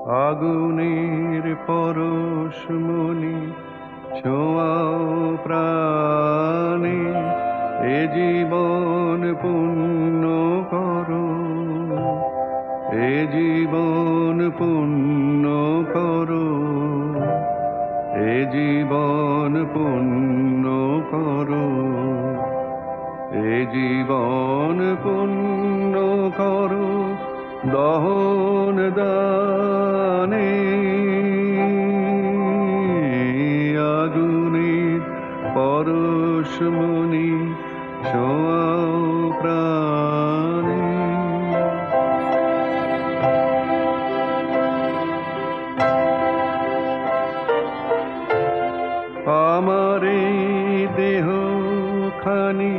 আগুনের পরশমণি ছোঁয়াও প্রাণে, এ জীবন পূর্ণ করো, এ জীবন পূর্ণ করো, এ জীবন পূর্ণ করো, এ জীবন পূর্ণ করো দহন দানে। আগুনের পরশমণি ছোঁয়াও প্রাণে। আমার এই দেহ খানি